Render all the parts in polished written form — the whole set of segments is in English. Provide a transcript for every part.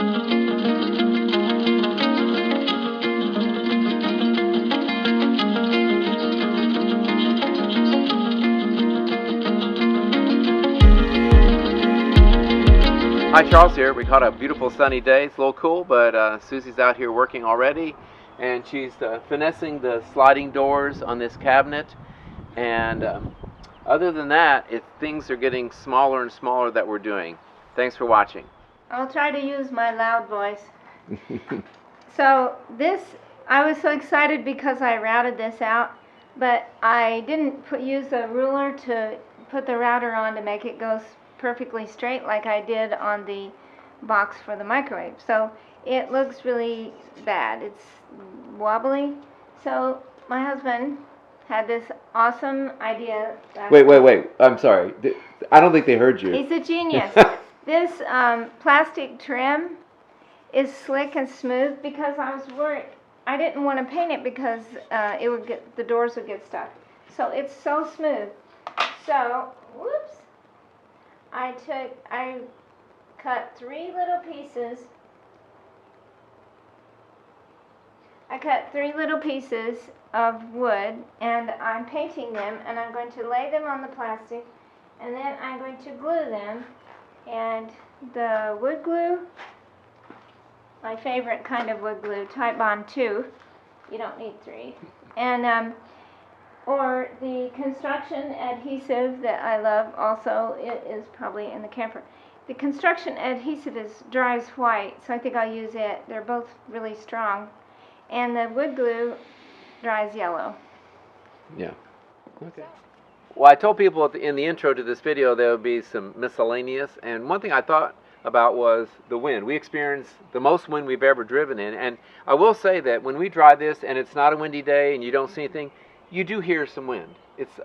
Hi, Charles here. We caught a beautiful sunny day. It's a little cool, but Susie's out here working already, and she's finessing the sliding doors on this cabinet. And other than that, things are getting smaller and smaller that we're doing. Thanks for watching. I'll try to use my loud voice. So I was so excited because I routed this out, but I didn't use a ruler to put the router on to make it go perfectly straight like I did on the box for the microwave. So it looks really bad. It's wobbly. So my husband had this awesome idea. Wait. I'm sorry. I don't think they heard you. He's a genius. This plastic trim is slick and smooth because I was worried. I didn't want to paint it because the doors would get stuck. So it's so smooth. So, whoops. I cut three little pieces. I cut 3 little pieces of wood, and I'm painting them, and I'm going to lay them on the plastic, and then I'm going to glue them. And the wood glue, my favorite kind of wood glue, Type Bond 2. You don't need 3. And or the construction adhesive that I love also, it is probably in the camper. The construction adhesive dries white, so I think I'll use it. They're both really strong. And the wood glue dries yellow. Yeah. Okay. Well, I told people in the intro to this video there would be some miscellaneous, and one thing I thought about was the wind. We experienced the most wind we've ever driven in, and I will say that when we drive this and it's not a windy day and you don't see anything, you do hear some wind. It's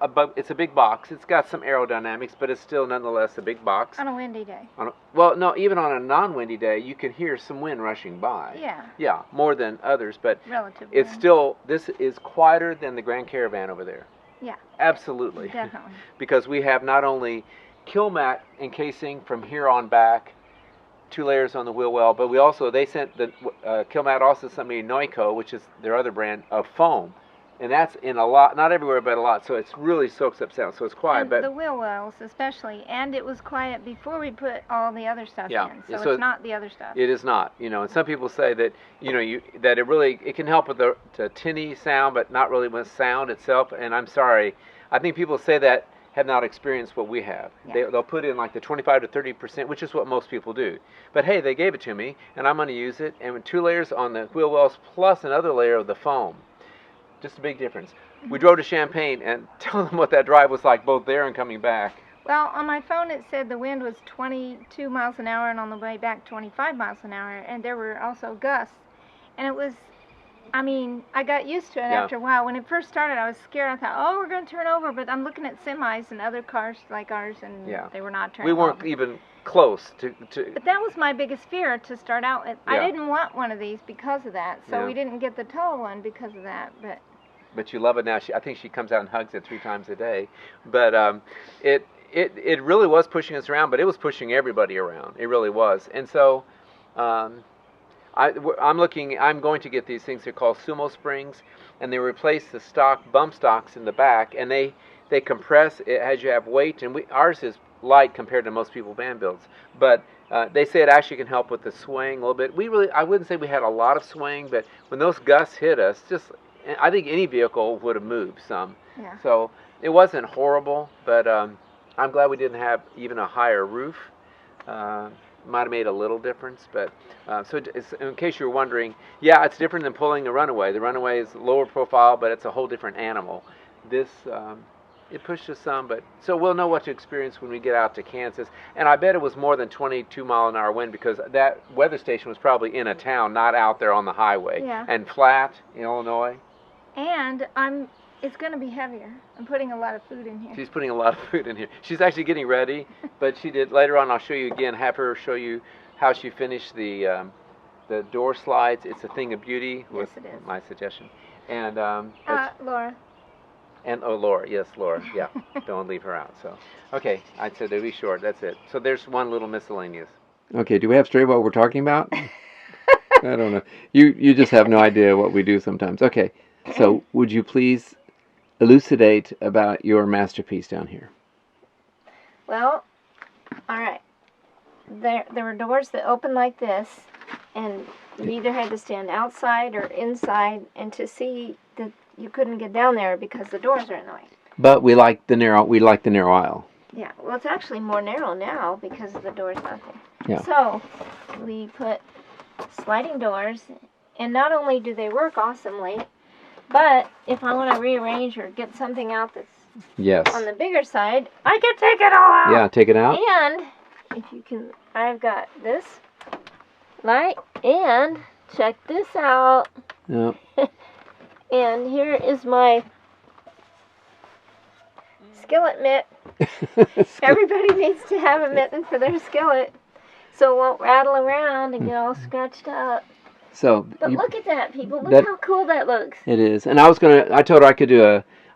a big box. It's got some aerodynamics, but it's still nonetheless a big box. On a windy day. Well, no, even on a non-windy day, you can hear some wind rushing by. Yeah. Yeah, more than others, but relatively. It's still, this is quieter than the Grand Caravan over there. Yeah. Absolutely. Definitely. Because we have not only kill mat encasing from here on back, 2 layers on the wheel well, but they sent the kill mat also sent me Noico, which is their other brand of foam. And that's in a lot, not everywhere, but a lot. So it really soaks up sound. So it's quiet. And but the wheel wells especially. And it was quiet before we put all the other stuff in. So it's not the other stuff. It is not. And some people say that, that it can help with the tinny sound, but not really with sound itself. And I'm sorry. I think people say that have not experienced what we have. Yeah. They'll put in like the 25 to 30%, which is what most people do. But hey, they gave it to me, and I'm going to use it. And with 2 layers on the wheel wells plus another layer of the foam. Just a big difference. We drove to Champaign, and tell them what that drive was like, both there and coming back. Well, on my phone it said the wind was 22 miles an hour, and on the way back 25 miles an hour, and there were also gusts. And it was, I got used to it after a while. When it first started, I was scared. I thought, oh, we're going to turn over, but I'm looking at semis and other cars like ours, and they were not turning over. We weren't even close to. But that was my biggest fear to start out with. I didn't want one of these because of that, so we didn't get the tall one because of that. But you love it now. I think she comes out and hugs it 3 times a day. But it really was pushing us around, but it was pushing everybody around. It really was. And so I'm going to get these things. They're called sumo springs, and they replace the stock bump stocks in the back, and they compress it as you have weight. And ours is light compared to most people Van Builds, but they say it actually can help with the swing a little bit. I wouldn't say we had a lot of swing, but when those gusts hit us, I think any vehicle would have moved some. Yeah. So it wasn't horrible, but I'm glad we didn't have even a higher roof. Might have made a little difference, but so in case you're wondering, it's different than pulling a Runaway. The Runaway is lower profile, but it's a whole different animal. This it pushed us some, but so we'll know what to experience when we get out to Kansas. And I bet it was more than 22 mile an hour wind because that weather station was probably in a town, not out there on the highway. Yeah. And flat in Illinois. And it's going to be heavier. I'm putting a lot of food in here. She's putting a lot of food in here. She's actually getting ready, but she did later on. I'll show you again. Have her show you how she finished the door slides. It's a thing of beauty. Yes, it is. My suggestion. And Laura. And Laura, yes, Laura. Yeah, don't leave her out. So, I said they'll be short. That's it. So there's one little miscellaneous. Okay, do we have straight what we're talking about? I don't know. You just have no idea what we do sometimes. Okay, so would you please elucidate about your masterpiece down here? Well, all right. There were doors that opened like this, and you either had to stand outside or inside, and to see that you couldn't get down there because the doors are in the way. But we like the narrow. We like the narrow aisle. Yeah. Well, it's actually more narrow now because the door's not there. Yeah. So we put sliding doors, and not only do they work awesomely, but if I want to rearrange or get something out that's on the bigger side, I can take it all out. Yeah, take it out. And if you can, I've got this light, and check this out. Yep. And here is my skillet mitt. Everybody needs to have a mitten for their skillet, so it won't rattle around and get all scratched up. So, but look at that, people! Look how cool that looks. It is, and I told her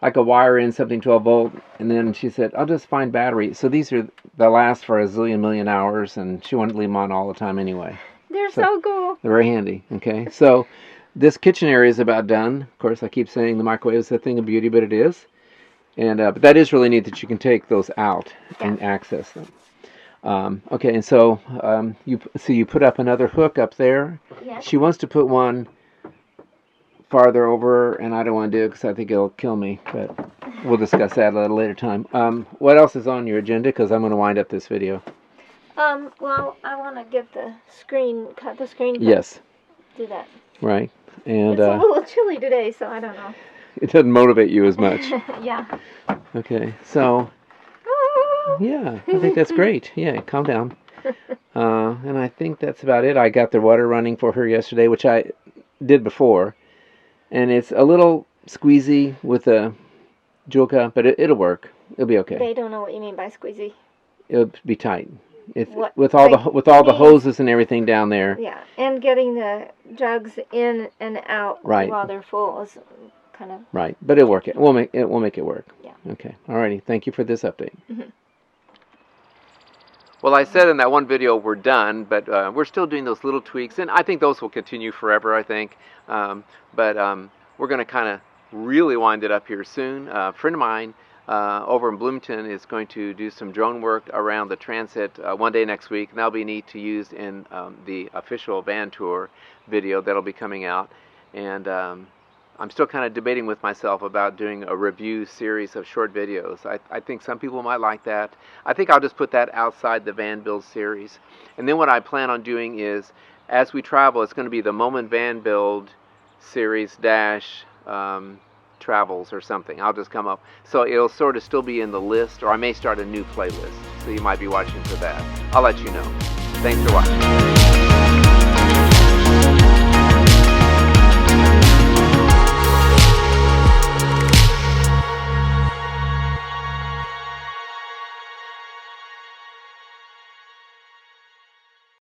I could wire in something 12 volt, and then she said, I'll just find batteries. So these they'll last for a zillion million hours, and she wanted to leave them on all the time anyway. They're so cool. They're very handy. Okay, so this kitchen area is about done. Of course, I keep saying the microwave is a thing of beauty, but it is. And but that is really neat that you can take those out and access them. Okay, and so you put up another hook up there. Yes. She wants to put one farther over, and I don't want to do it because I think it'll kill me. But we'll discuss that at a later time. What else is on your agenda? Because I'm going to wind up this video. Well, I want to get the screen, cut the screen. Yes. Do that. Right. And it's a little chilly today, so I don't know. It doesn't motivate you as much. Yeah. Okay, so yeah, I think that's great. Yeah, calm down. And I think that's about it. I got the water running for her yesterday, which I did before, and it's a little squeezy with a Julka, but it'll work. It'll be okay. They don't know what you mean by squeezy. It'll be tight. It's what, with all the hoses and everything down there. Yeah, and getting the jugs in and out while they're full is kind of right. But it'll work. We'll make it work. Yeah. Okay. Alrighty. Thank you for this update. Mm-hmm. Well, I said in that one video we're done, but we're still doing those little tweaks, and I think those will continue forever. I think, but we're going to kind of really wind it up here soon. A friend of mine over in Bloomington is going to do some drone work around the transit one day next week, and that'll be neat to use in the official van tour video that'll be coming out. And I'm still kind of debating with myself about doing a review series of short videos. I think some people might like that. I think I'll just put that outside the Van Build series. And then what I plan on doing is, as we travel, it's going to be the Moman Van Build series dash travels or something. I'll just come up. So it'll sort of still be in the list, or I may start a new playlist. So you might be watching for that. I'll let you know. Thanks for watching.